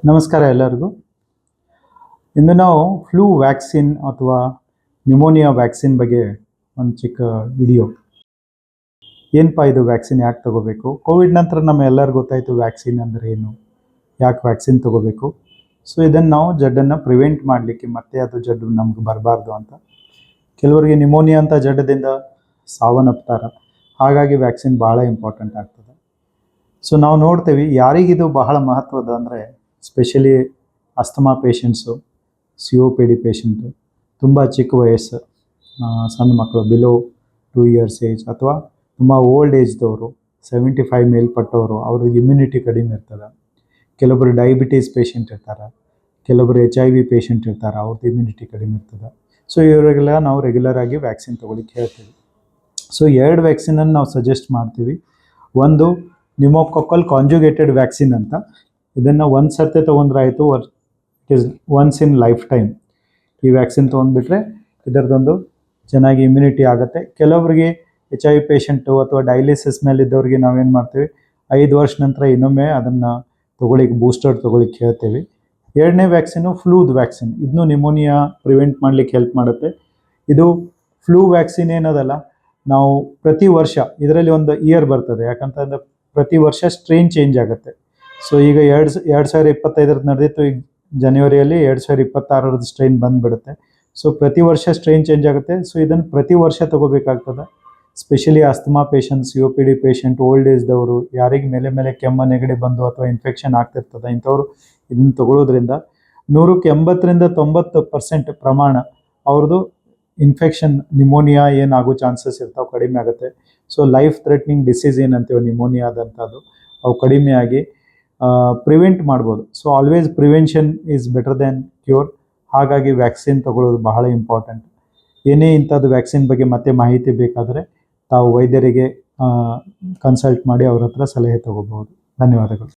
ನಮಸ್ಕಾರ ಎಲ್ಲರಿಗೂ. ಇಂದು ನಾವು ಫ್ಲೂ ವ್ಯಾಕ್ಸಿನ್ ಅಥವಾ ನ್ಯೂಮೋನಿಯಾ ವ್ಯಾಕ್ಸಿನ್ ಬಗ್ಗೆ ಒಂದು ಚಿಕ್ಕ ವಿಡಿಯೋ. ಏನಪ್ಪ ಇದು ವ್ಯಾಕ್ಸಿನ್ ಯಾಕೆ ತಗೋಬೇಕು? ಕೋವಿಡ್ ನಂತರ ನಮ್ಮ ಎಲ್ಲರಿಗೂ ಗೊತ್ತಾಯಿತು ವ್ಯಾಕ್ಸಿನ್ ಅಂದರೆ ಏನು, ಯಾಕೆ ವ್ಯಾಕ್ಸಿನ್ ತಗೋಬೇಕು. ಸೊ ಇದನ್ನು ನಾವು ಜಡ್ಡನ್ನು ಪ್ರಿವೆಂಟ್ ಮಾಡಲಿಕ್ಕೆ, ಮತ್ತೆ ಅದು ಜಡ್ಡು ನಮ್ಗೆ ಬರಬಾರ್ದು ಅಂತ. ಕೆಲವರಿಗೆ ನ್ಯೂಮೋನಿಯಾ ಅಂತ ಜಡ್ಡದಿಂದ ಸಾವನ್ನಪ್ತಾರೆ. ಹಾಗಾಗಿ ವ್ಯಾಕ್ಸಿನ್ ಭಾಳ ಇಂಪಾರ್ಟೆಂಟ್ ಆಗ್ತದೆ. ಸೊ ನಾವು ನೋಡ್ತೇವೆ ಯಾರಿಗಿದು ಬಹಳ ಮಹತ್ವದ ಅಂದರೆ specially asthma patients, COPD patient, ತುಂಬ ಚಿಕ್ಕ ವಯಸ್ಸು, ಸಣ್ಣ ಮಕ್ಕಳು ಬಿಲೋ 2 years ಏಜ್, ಅಥವಾ ತುಂಬ ಓಲ್ಡ್ ಏಜ್ದವರು, 75 ಮೇಲ್ಪಟ್ಟವರು, ಅವ್ರದ್ದು ಇಮ್ಯುನಿಟಿ ಕಡಿಮೆ ಇರ್ತದೆ. ಕೆಲವೊಬ್ಬರು ಡಯಾಬಿಟೀಸ್ ಪೇಷಂಟ್ ಇರ್ತಾರೆ, ಕೆಲವೊಬ್ಬರು HIV ಪೇಷಂಟ್ ಇರ್ತಾರೆ, ಅವ್ರದ್ದು ಇಮ್ಯುನಿಟಿ ಕಡಿಮೆ ಇರ್ತದೆ. ಸೊ ಇವರಿಗೆಲ್ಲ ನಾವು ರೆಗ್ಯುಲರಾಗಿ ವ್ಯಾಕ್ಸಿನ್ ತೊಗೊಳಿಕ್ಕೆ ಹೇಳ್ತೀವಿ. ಸೊ 2 ವ್ಯಾಕ್ಸಿನನ್ನು ನಾವು ಸಜೆಸ್ಟ್ ಮಾಡ್ತೀವಿ. ಒಂದು ನ್ಯೂಮೋಕಾಕಲ್ ಕಾಂಜುಗೇಟೆಡ್ ವ್ಯಾಕ್ಸಿನ್ ಅಂತ. ಇದನ್ನು ಒಂದು ಸರ್ತಿ ತೊಗೊಂಡ್ರಾಯಿತು, it is once in lifetime. ಈ ವ್ಯಾಕ್ಸಿನ್ ತೊಗೊಂಡ್ಬಿಟ್ರೆ ಇದರದೊಂದು ಚೆನ್ನಾಗಿ ಇಮ್ಯುನಿಟಿ ಆಗುತ್ತೆ. ಕೆಲವರಿಗೆ HIV ಪೇಷಂಟು ಅಥವಾ ಡಯಾಲಿಸಿಸ್ ಮೇಲೆ ಇದ್ದವ್ರಿಗೆ ನಾವೇನು ಮಾಡ್ತೀವಿ, 5 ವರ್ಷ ನಂತರ ಇನ್ನೊಮ್ಮೆ ಅದನ್ನು ತೊಗೊಳಿಕ್ಕೆ, ಬೂಸ್ಟರ್ ತೊಗೊಳಿಕ್ಕೆ ಹೇಳ್ತೀವಿ. 2ನೇ ವ್ಯಾಕ್ಸಿನು ಫ್ಲೂದ್ ವ್ಯಾಕ್ಸಿನ್. ಇದನ್ನು ನ್ಯೂಮೋನಿಯಾ ಪ್ರಿವೆಂಟ್ ಮಾಡಲಿಕ್ಕೆ ಹೆಲ್ಪ್ ಮಾಡುತ್ತೆ. ಇದು ಫ್ಲೂ ವ್ಯಾಕ್ಸಿನ್ ಏನದಲ್ಲ, ನಾವು ಪ್ರತಿ ವರ್ಷ ಇದರಲ್ಲಿ ಒಂದು ಇಯರ್ ಬರ್ತದೆ. ಯಾಕಂತಂದರೆ ಪ್ರತಿ ವರ್ಷ ಸ್ಟ್ರೇನ್ ಚೇಂಜ್ ಆಗುತ್ತೆ. ಸೊ ಈಗ 2025 ನಡೆದಿತ್ತು, ಈಗ ಜನವರಿಯಲ್ಲಿ 2026 ಸ್ಟ್ರೈನ್ ಬಂದುಬಿಡುತ್ತೆ. ಸೊ ಪ್ರತಿ ವರ್ಷ ಸ್ಟ್ರೈನ್ ಚೇಂಜ್ ಆಗುತ್ತೆ. ಸೊ ಇದನ್ನು ಪ್ರತಿ ವರ್ಷ ತೊಗೋಬೇಕಾಗ್ತದೆ. Specially asthma patient, COPD patient, old ಏಜ್ದವರು, ಯಾರಿಗೆ ಮೇಲೆ ಕೆಮ್ಮು ನೆಗಡಿ ಬಂದು ಅಥವಾ ಇನ್ಫೆಕ್ಷನ್ ಆಗ್ತಿರ್ತದೆ, ಇಂಥವ್ರು ಇದನ್ನು ತೊಗೊಳ್ಳೋದ್ರಿಂದ 100ಕ್ಕೆ 80ರಿಂದ 90% ಪ್ರಮಾಣ ಅವ್ರದ್ದು ಇನ್ಫೆಕ್ಷನ್, ನ್ಯೂಮೋನಿಯಾ ಏನಾಗೋ ಚಾನ್ಸಸ್ ಇರ್ತಾವೆ, ಕಡಿಮೆ ಆಗುತ್ತೆ. ಸೊ ಲೈಫ್ ಥ್ರೆಟ್ನಿಂಗ್ ಡಿಸೀಸ್ ಏನಂತೀವಿ ನ್ಯೂಮೋನಿಯಾದಂಥದ್ದು, ಅವು ಕಡಿಮೆಯಾಗಿ ಪ್ರಿವೆಂಟ್ ಮಾಡ್ಬೋದು. So always prevention is better than cure. ಹಾಗಾಗಿ ವ್ಯಾಕ್ಸಿನ್ ತೊಗೊಳ್ಳೋದು ಬಹಳ ಇಂಪಾರ್ಟೆಂಟ್. ಏನೇ ಇಂಥದ್ದು ವ್ಯಾಕ್ಸಿನ್ ಬಗ್ಗೆ ಮತ್ತೆ ಮಾಹಿತಿ ಬೇಕಾದರೆ ತಾವು ವೈದ್ಯರಿಗೆ ಕನ್ಸಲ್ಟ್ ಮಾಡಿ ಅವ್ರ ಹತ್ರ ಸಲಹೆ ತೊಗೋಬಹುದು. ಧನ್ಯವಾದಗಳು.